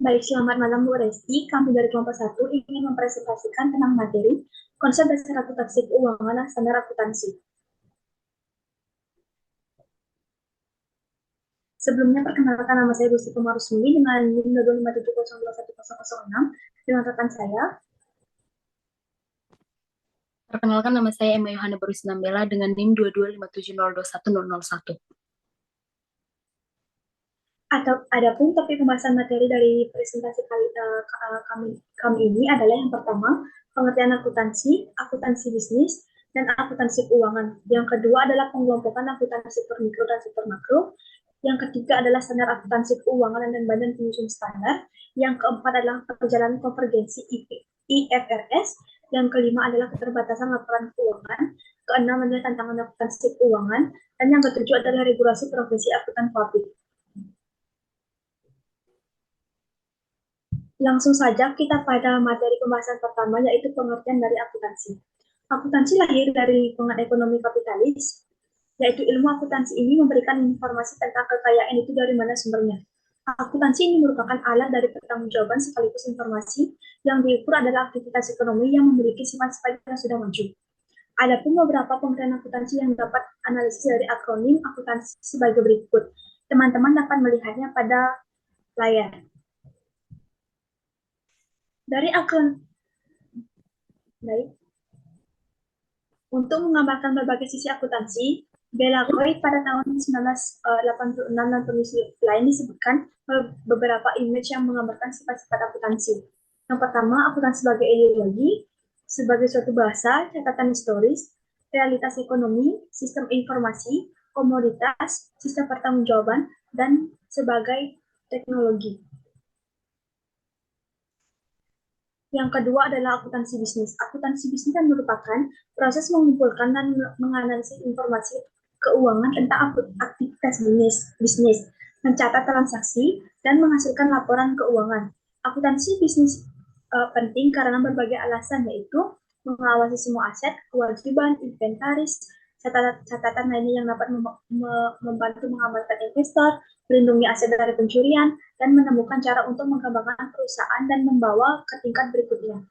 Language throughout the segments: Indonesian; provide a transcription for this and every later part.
Baik, selamat malam Bu Resti. Kami dari kelompok satu ingin mempresentasikan tentang materi konsep dasar akuntansi keuangan dan standar akuntansi. Sebelumnya perkenalkan nama saya Gusti Komarusmini dengan NIM 257021006 dengan rekan saya. Perkenalkan, nama saya Emma Yohana Barusnambela dengan NIM 22570210001. Adapun topik pembahasan materi dari presentasi kami ini adalah yang pertama, pengertian akuntansi, akuntansi bisnis, dan akuntansi keuangan. Yang kedua adalah pengelompokan akuntansi sektor mikro dan sektor makro. Yang ketiga adalah standar akuntansi keuangan dan badan penyusun standar. Yang keempat adalah perjalanan konvergensi IFRS. Yang kelima adalah keterbatasan laporan keuangan. Keenam adalah tantangan akuntansi keuangan. Dan yang ketujuh adalah regulasi profesi akuntan publik. Langsung saja kita pada materi pembahasan pertama, yaitu pengertian dari akuntansi. Akuntansi lahir dari lingkungan ekonomi kapitalis, yaitu ilmu akuntansi ini memberikan informasi tentang kekayaan itu dari mana sumbernya. Akuntansi ini merupakan alat dari pertanggungjawaban sekaligus informasi yang diukur adalah aktivitas ekonomi yang memiliki sifat-sifat yang sudah maju. Adapun beberapa pengertian akuntansi yang dapat analisis dari akronim akuntansi sebagai berikut. Teman-teman dapat melihatnya pada layar. Dari baik. Untuk menggambarkan berbagai sisi akuntansi, Bellacoi pada tahun 1986 dan penulis lain disebutkan beberapa image yang menggambarkan sifat-sifat akuntansi. Yang pertama, akuntansi sebagai ideologi, sebagai suatu bahasa, catatan historis, realitas ekonomi, sistem informasi, komoditas, sistem pertanggungjawaban, dan sebagai teknologi. Yang kedua adalah akuntansi bisnis. Akuntansi bisnis merupakan proses mengumpulkan dan menganalisis informasi keuangan tentang aktivitas bisnis, mencatat transaksi, dan menghasilkan laporan keuangan. Akuntansi bisnis penting karena berbagai alasan, yaitu mengawasi semua aset, kewajiban, inventaris, catatan lainnya yang dapat membantu mengamankan investor, melindungi aset dari pencurian, dan menemukan cara untuk mengembangkan perusahaan dan membawa ke tingkat berikutnya.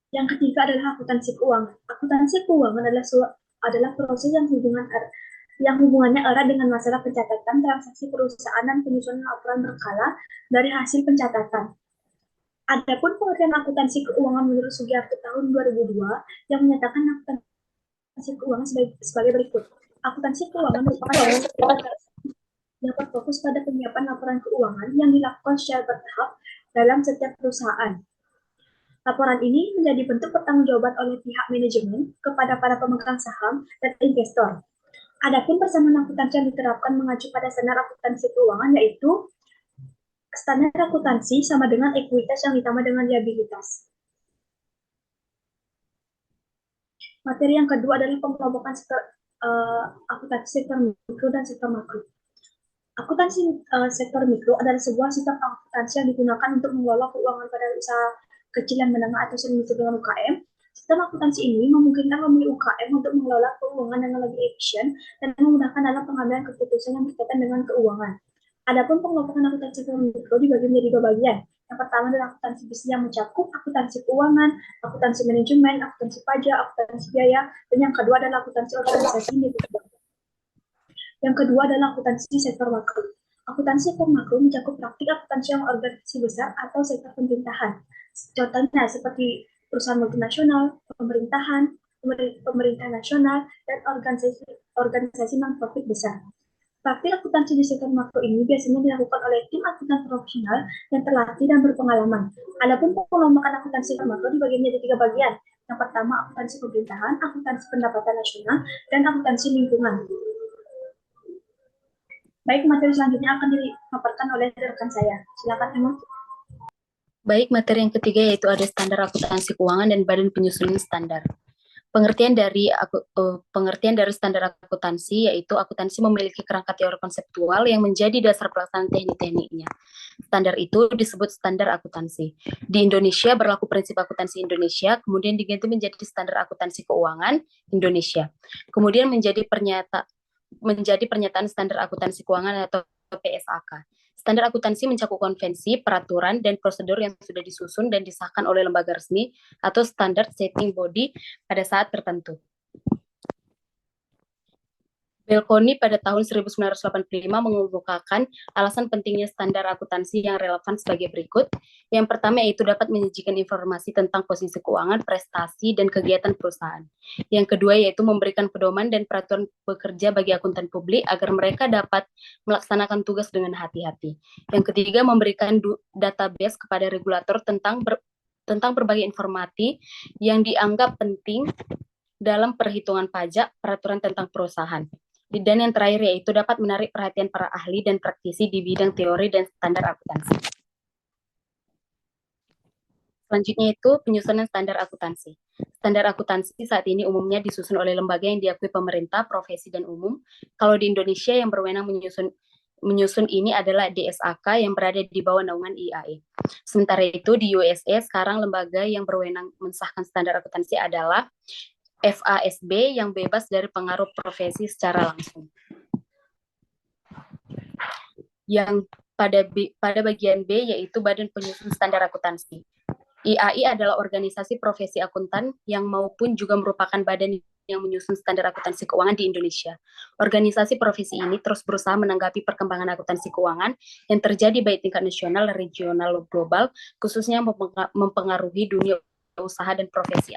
Yang ketiga adalah akuntansi keuangan. Akuntansi keuangan adalah proses yang hubungannya erat dengan masalah pencatatan transaksi perusahaan dan penyusunan laporan berkala dari hasil pencatatan. Adapun pengertian akuntansi keuangan menurut Sugiarto tahun 2002 yang menyatakan akuntansi keuangan sebagai berikut. Akuntansi keuangan merupakan yang berfokus pada penyiapan laporan keuangan yang dilakukan secara bertahap dalam setiap perusahaan. Laporan ini menjadi bentuk pertanggungjawaban oleh pihak manajemen kepada para pemegang saham dan investor. Adapun persamaan akuntansi yang diterapkan mengacu pada standar akuntansi keuangan, yaitu standar akuntansi sama dengan ekuitas yang ditambah dengan liabilitas. Materi yang kedua adalah pengelompokan akuntansi sektor mikro dan sektor makro. Akuntansi sektor mikro adalah sebuah sistem akuntansi yang digunakan untuk mengelola keuangan pada usaha kecil dan menengah atau sering disebut dengan UKM. Sistem akuntansi ini memungkinkan pemilik UKM untuk mengelola keuangan dengan lebih efisien dan memudahkan dalam pengambilan keputusan yang berkaitan dengan keuangan. Adapun pengelompokan akuntansi sektor mikro dibagi menjadi dua bagian. Yang pertama adalah akuntansi bisnis yang mencakup akuntansi keuangan, akuntansi manajemen, akuntansi pajak, akuntansi biaya, dan yang kedua adalah akuntansi organisasi individu. Yang kedua adalah akuntansi sektor makro. Akuntansi sektor makro mencakup praktik akuntansi yang organisasi besar atau sektor pemerintahan. Contohnya seperti perusahaan multinasional, pemerintahan, pemerintah nasional, dan organisasi non-profit besar. Praktik akuntansi di sektor makro ini biasanya dilakukan oleh tim akuntan profesional yang terlatih dan berpengalaman. Adapun pengelompokan akuntansi sektor makro dibagi menjadi tiga bagian. Yang pertama, akuntansi pemerintahan, akuntansi pendapatan nasional, dan akuntansi lingkungan. Baik, materi selanjutnya akan dipaparkan oleh rekan saya. Silakan, Emma. Baik, materi yang ketiga yaitu ada standar akuntansi keuangan dan badan penyusunan standar. Pengertian dari standar akuntansi yaitu akuntansi memiliki kerangka teori konseptual yang menjadi dasar pelaksanaan teknik-tekniknya. Standar itu disebut standar akuntansi. Di Indonesia berlaku prinsip akuntansi Indonesia, kemudian diganti menjadi standar akuntansi keuangan Indonesia. Kemudian menjadi menjadi pernyataan standar akuntansi keuangan atau PSAK. Standar akuntansi mencakup konvensi, peraturan, dan prosedur yang sudah disusun dan disahkan oleh lembaga resmi atau standard setting body pada saat tertentu. Belkoni pada tahun 1985 mengemukakan alasan pentingnya standar akuntansi yang relevan sebagai berikut. Yang pertama yaitu dapat menyajikan informasi tentang posisi keuangan, prestasi, dan kegiatan perusahaan. Yang kedua yaitu memberikan pedoman dan peraturan bekerja bagi akuntan publik agar mereka dapat melaksanakan tugas dengan hati-hati. Yang ketiga memberikan database kepada regulator tentang berbagai informasi yang dianggap penting dalam perhitungan pajak, peraturan tentang perusahaan. Dan yang terakhir yaitu dapat menarik perhatian para ahli dan praktisi di bidang teori dan standar akuntansi. Selanjutnya itu penyusunan standar akuntansi. Standar akuntansi saat ini umumnya disusun oleh lembaga yang diakui pemerintah, profesi, dan umum. Kalau di Indonesia yang berwenang menyusun ini adalah DSAK yang berada di bawah naungan IAE. Sementara itu di USA sekarang lembaga yang berwenang mensahkan standar akuntansi adalah FASB yang bebas dari pengaruh profesi secara langsung. Yang pada bagian B yaitu Badan Penyusun Standar Akuntansi. IAI adalah organisasi profesi akuntan yang maupun juga merupakan badan yang menyusun standar akuntansi keuangan di Indonesia. Organisasi profesi ini terus berusaha menanggapi perkembangan akuntansi keuangan yang terjadi baik tingkat nasional, regional, global, khususnya mempengaruhi dunia usaha dan profesi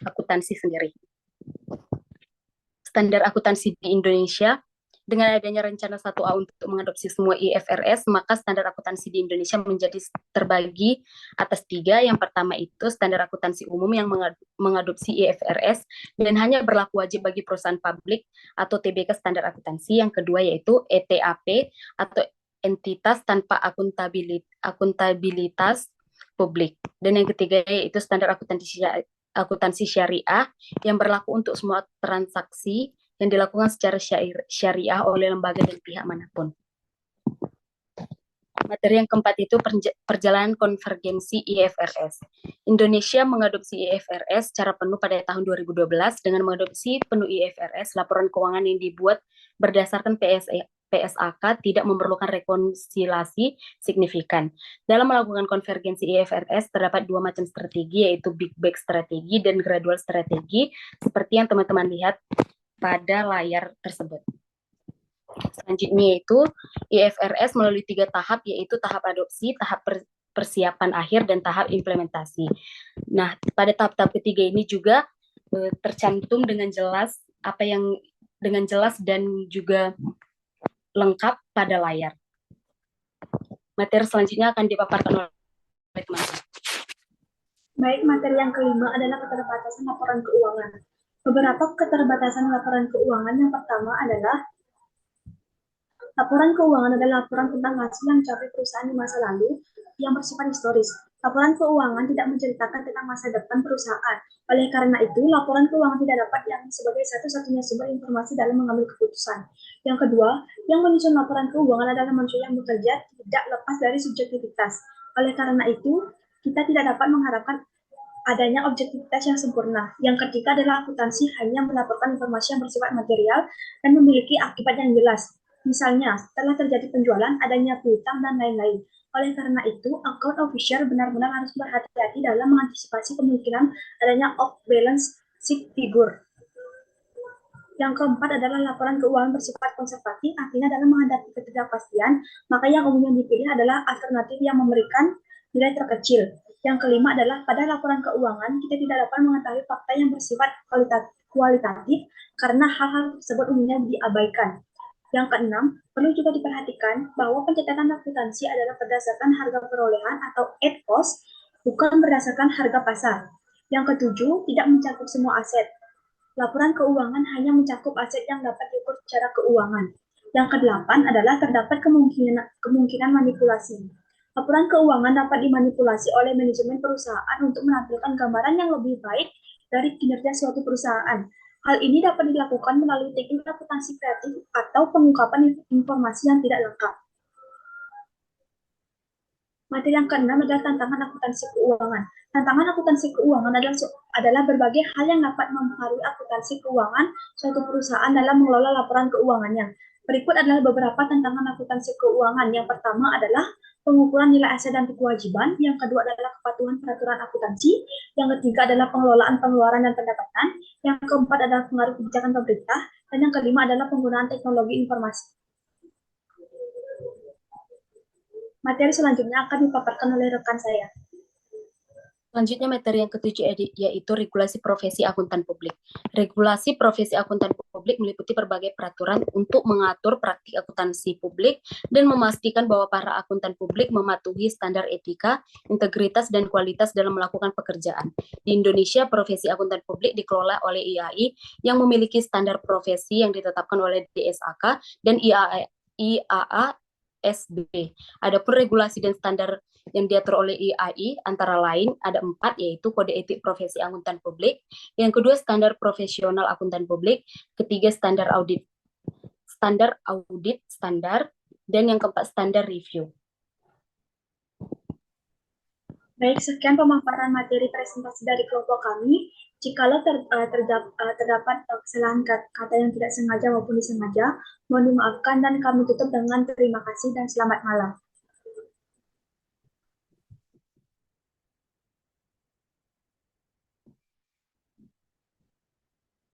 akuntansi sendiri. Standar akuntansi di Indonesia, dengan adanya rencana 1A untuk mengadopsi semua IFRS, maka standar akuntansi di Indonesia menjadi terbagi atas 3. Yang pertama itu standar akuntansi umum yang mengadopsi IFRS dan hanya berlaku wajib bagi perusahaan publik atau TBK standar akuntansi. Yang kedua yaitu ETAP atau entitas tanpa akuntabilitas publik. Dan yang ketiga yaitu standar akuntansi syariah yang berlaku untuk semua transaksi yang dilakukan secara syariah oleh lembaga dan pihak manapun. Materi yang keempat itu perjalanan konvergensi IFRS. Indonesia mengadopsi IFRS secara penuh pada tahun 2012 dengan mengadopsi penuh IFRS, laporan keuangan yang dibuat berdasarkan PSAK tidak memerlukan rekonsiliasi signifikan. Dalam melakukan konvergensi IFRS terdapat 2 macam strategi yaitu Big Bang strategi dan gradual strategi seperti yang teman-teman lihat pada layar tersebut. Selanjutnya yaitu IFRS melalui 3 tahap yaitu tahap adopsi, tahap persiapan akhir, dan tahap implementasi. Nah, pada tahap-tahap ketiga ini juga tercantum dengan jelas dan juga lengkap pada layar. Materi selanjutnya akan dipaparkan oleh teman-teman. Baik, materi yang kelima adalah keterbatasan laporan keuangan. Beberapa keterbatasan laporan keuangan yang pertama adalah laporan keuangan adalah laporan tentang hasil yang dicapai perusahaan di masa lalu yang bersifat historis. Laporan keuangan tidak menceritakan tentang masa depan perusahaan. Oleh karena itu, laporan keuangan tidak dapat diambil sebagai satu-satunya sumber informasi dalam mengambil keputusan. Yang kedua, yang menyusun laporan keuangan adalah manusia yang bekerja tidak lepas dari subjektivitas. Oleh karena itu, kita tidak dapat mengharapkan adanya objektivitas yang sempurna. Yang ketiga adalah akuntansi hanya melaporkan informasi yang bersifat material dan memiliki akibat yang jelas. Misalnya, setelah terjadi penjualan, adanya piutang, dan lain-lain. Oleh karena itu, account officer benar-benar harus berhati-hati dalam mengantisipasi kemungkinan adanya off-balance sheet figure. Yang keempat adalah laporan keuangan bersifat konservatif, artinya dalam menghadapi ketidakpastian, maka yang umumnya dipilih adalah alternatif yang memberikan nilai terkecil. Yang kelima adalah pada laporan keuangan, kita tidak dapat mengetahui fakta yang bersifat kualitatif karena hal-hal tersebut umumnya diabaikan. Yang keenam, perlu juga diperhatikan bahwa pencatatan akuntansi adalah berdasarkan harga perolehan atau at cost, bukan berdasarkan harga pasar. Yang ketujuh, tidak mencakup semua aset. Laporan keuangan hanya mencakup aset yang dapat diukur secara keuangan. Yang kedelapan adalah terdapat kemungkinan manipulasi. Laporan keuangan dapat dimanipulasi oleh manajemen perusahaan untuk menampilkan gambaran yang lebih baik dari kinerja suatu perusahaan. Hal ini dapat dilakukan melalui teknik akuntansi kreatif atau pengungkapan informasi yang tidak lengkap. Materi yang keenam adalah tantangan akuntansi keuangan. Tantangan akuntansi keuangan adalah berbagai hal yang dapat mempengaruhi akuntansi keuangan suatu perusahaan dalam mengelola laporan keuangannya. Berikut adalah beberapa tantangan akuntansi keuangan. Yang pertama adalah pengukuran nilai aset dan kewajiban. Yang kedua adalah kepatuhan peraturan akuntansi. Yang ketiga adalah pengelolaan pengeluaran dan pendapatan. Yang keempat adalah pengaruh kebijakan pemerintah. Dan yang kelima adalah penggunaan teknologi informasi. Materi selanjutnya akan dipaparkan oleh rekan saya. Selanjutnya materi yang ketujuh yaitu regulasi profesi akuntan publik. Regulasi profesi akuntan publik meliputi berbagai peraturan untuk mengatur praktik akuntansi publik dan memastikan bahwa para akuntan publik mematuhi standar etika, integritas, dan kualitas dalam melakukan pekerjaan. Di Indonesia, profesi akuntan publik dikelola oleh IAI yang memiliki standar profesi yang ditetapkan oleh DSAK dan IAA SB. Adapun regulasi dan standar yang diatur oleh IAI antara lain ada 4, yaitu Kode Etik Profesi Akuntan Publik, yang kedua Standar Profesional Akuntan Publik, ketiga Standar Audit Standar, dan yang keempat Standar Review. Baik, sekian pemaparan materi presentasi dari kelompok kami. Jikalau terdapat kesalahan kata yang tidak sengaja maupun disengaja, mohon dimaafkan dan kami tutup dengan terima kasih dan selamat malam.